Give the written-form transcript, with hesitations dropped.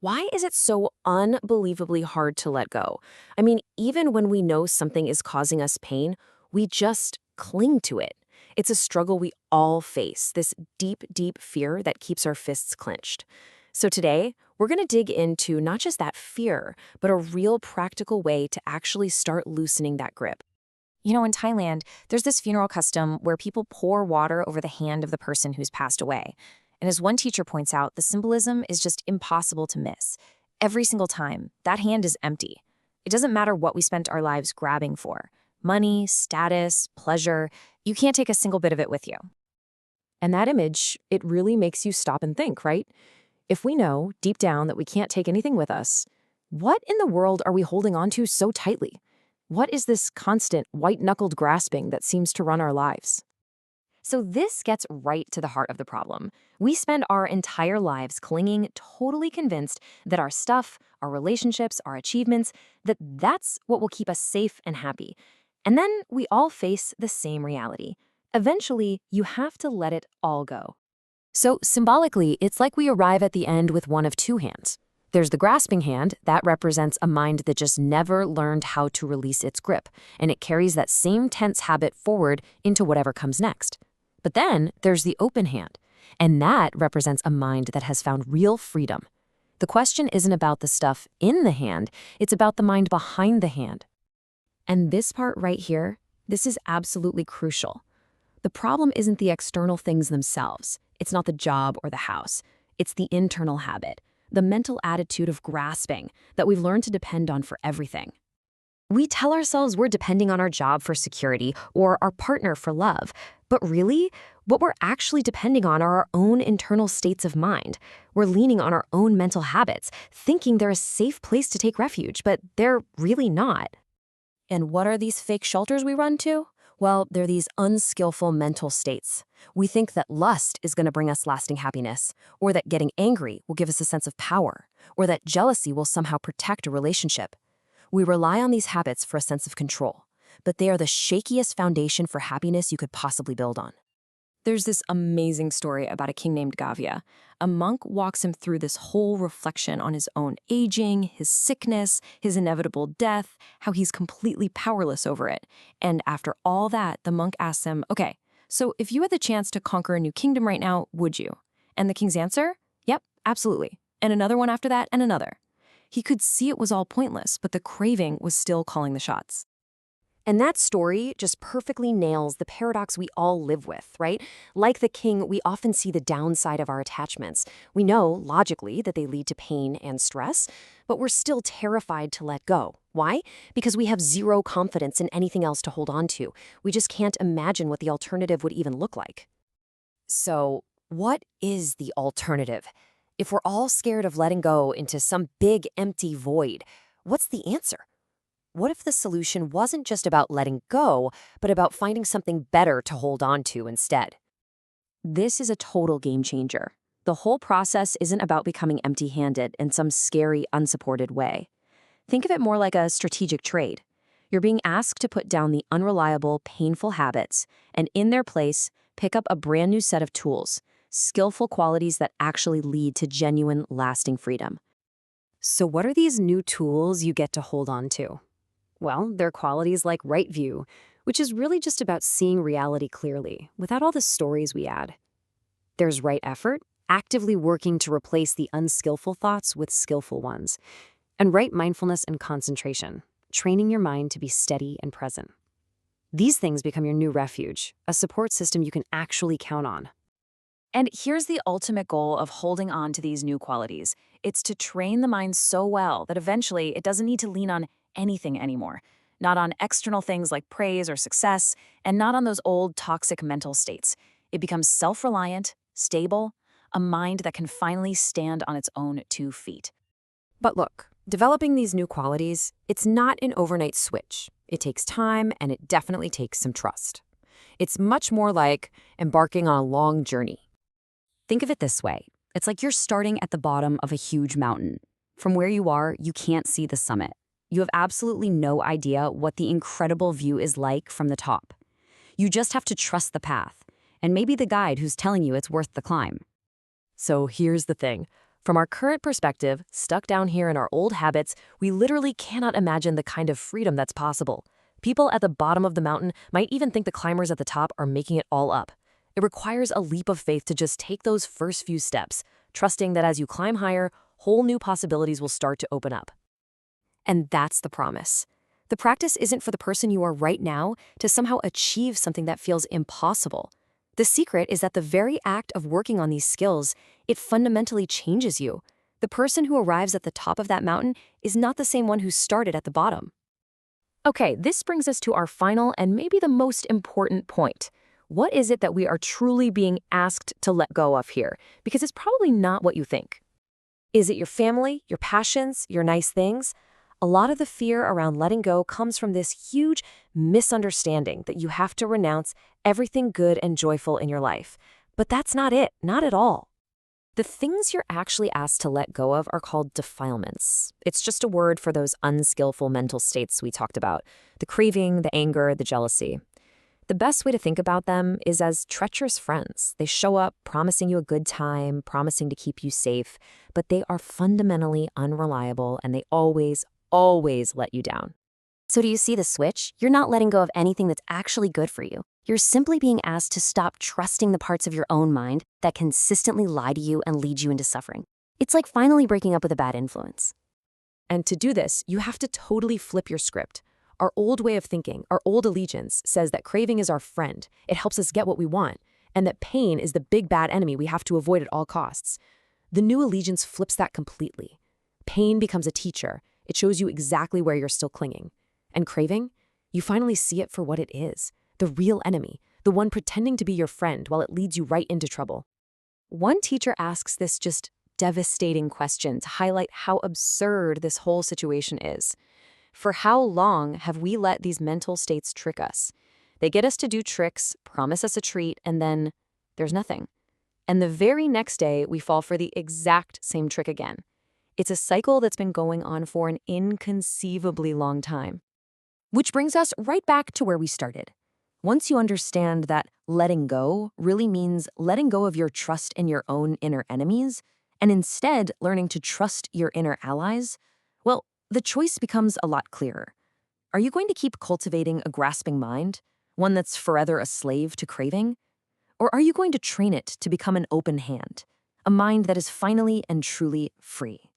Why is it so unbelievably hard to let go? I mean, even when we know something is causing us pain, we just cling to it. It's a struggle we all face, this deep, deep fear that keeps our fists clenched. So today, we're going to dig into not just that fear, but a real practical way to actually start loosening that grip. In Thailand, there's this funeral custom where people pour water over the hand of the person who's passed away. And as one teacher points out, the symbolism is just impossible to miss. Every single time, that hand is empty. It doesn't matter what we spent our lives grabbing for money, status, pleasure. You can't take a single bit of it with you. And that image, it really makes you stop and think, right? If we know deep down that we can't take anything with us, what in the world are we holding on to so tightly? What is this constant white-knuckled grasping that seems to run our lives? So this gets right to the heart of the problem. We spend our entire lives clinging, totally convinced that our stuff, our relationships, our achievements, that's what will keep us safe and happy. And then we all face the same reality. Eventually, you have to let it all go. So symbolically, it's like we arrive at the end with one of two hands. There's the grasping hand, that represents a mind that just never learned how to release its grip, and it carries that same tense habit forward into whatever comes next. But then there's the open hand, and that represents a mind that has found real freedom. The question isn't about the stuff in the hand, it's about the mind behind the hand. And this part right here, this is absolutely crucial. The problem isn't the external things themselves. It's not the job or the house. It's the internal habit, the mental attitude of grasping that we've learned to depend on for everything. We tell ourselves we're depending on our job for security or our partner for love, but really, what we're actually depending on are our own internal states of mind. We're leaning on our own mental habits, thinking they're a safe place to take refuge, but they're really not. And what are these fake shelters we run to? Well, they're these unskillful mental states. We think that lust is going to bring us lasting happiness, or that getting angry will give us a sense of power, or that jealousy will somehow protect a relationship. We rely on these habits for a sense of control, but they are the shakiest foundation for happiness you could possibly build on. There's this amazing story about a king named Gavia. A monk walks him through this whole reflection on his own aging, his sickness, his inevitable death, how he's completely powerless over it. And after all that, the monk asks him, okay, so if you had the chance to conquer a new kingdom right now, would you? And the king's answer? Yep, absolutely. And another one after that, and another. He could see it was all pointless, but the craving was still calling the shots. And that story just perfectly nails the paradox we all live with, right? Like the king, we often see the downside of our attachments. We know, logically, that they lead to pain and stress, but we're still terrified to let go. Why? Because we have zero confidence in anything else to hold on to. We just can't imagine what the alternative would even look like. So, what is the alternative? If we're all scared of letting go into some big empty void, what's the answer? What if the solution wasn't just about letting go, but about finding something better to hold on to instead? This is a total game changer. The whole process isn't about becoming empty-handed in some scary, unsupported way. Think of it more like a strategic trade. You're being asked to put down the unreliable, painful habits, and in their place, pick up a brand new set of tools, skillful qualities that actually lead to genuine, lasting freedom. So what are these new tools you get to hold on to? Well, they're qualities like right view, which is really just about seeing reality clearly, without all the stories we add. There's right effort, actively working to replace the unskillful thoughts with skillful ones. And right mindfulness and concentration, training your mind to be steady and present. These things become your new refuge, a support system you can actually count on. And here's the ultimate goal of holding on to these new qualities. It's to train the mind so well that eventually it doesn't need to lean on anything anymore. Not on external things like praise or success, and not on those old toxic mental states. It becomes self-reliant, stable, a mind that can finally stand on its own 2 feet. But look, developing these new qualities, it's not an overnight switch. It takes time, and it definitely takes some trust. It's much more like embarking on a long journey. Think of it this way. It's like you're starting at the bottom of a huge mountain. From where you are, you can't see the summit. You have absolutely no idea what the incredible view is like from the top. You just have to trust the path, and maybe the guide who's telling you it's worth the climb. So here's the thing. From our current perspective, stuck down here in our old habits, we literally cannot imagine the kind of freedom that's possible. People at the bottom of the mountain might even think the climbers at the top are making it all up. It requires a leap of faith to just take those first few steps, trusting that as you climb higher, whole new possibilities will start to open up. And that's the promise. The practice isn't for the person you are right now to somehow achieve something that feels impossible. The secret is that the very act of working on these skills, it fundamentally changes you. The person who arrives at the top of that mountain is not the same one who started at the bottom. Okay, this brings us to our final and maybe the most important point. What is it that we are truly being asked to let go of here? Because it's probably not what you think. Is it your family, your passions, your nice things? A lot of the fear around letting go comes from this huge misunderstanding that you have to renounce everything good and joyful in your life. But that's not it, not at all. The things you're actually asked to let go of are called defilements. It's just a word for those unskillful mental states we talked about, the craving, the anger, the jealousy. The best way to think about them is as treacherous friends. They show up promising you a good time, promising to keep you safe, but they are fundamentally unreliable and they always let you down. So do you see the switch? You're not letting go of anything that's actually good for you. You're simply being asked to stop trusting the parts of your own mind that consistently lie to you and lead you into suffering. It's like finally breaking up with a bad influence. And to do this, you have to totally flip your script. Our old way of thinking, our old allegiance, says that craving is our friend. It helps us get what we want, and that pain is the big bad enemy we have to avoid at all costs. The new allegiance flips that completely. Pain becomes a teacher. It shows you exactly where you're still clinging. And craving? You finally see it for what it is, the real enemy, the one pretending to be your friend while it leads you right into trouble. One teacher asks this just devastating question to highlight how absurd this whole situation is. For how long have we let these mental states trick us? They get us to do tricks, promise us a treat, and then there's nothing. And the very next day, we fall for the exact same trick again. It's a cycle that's been going on for an inconceivably long time. Which brings us right back to where we started. Once you understand that letting go really means letting go of your trust in your own inner enemies, and instead learning to trust your inner allies, well, the choice becomes a lot clearer. Are you going to keep cultivating a grasping mind, one that's forever a slave to craving? Or are you going to train it to become an open hand, a mind that is finally and truly free?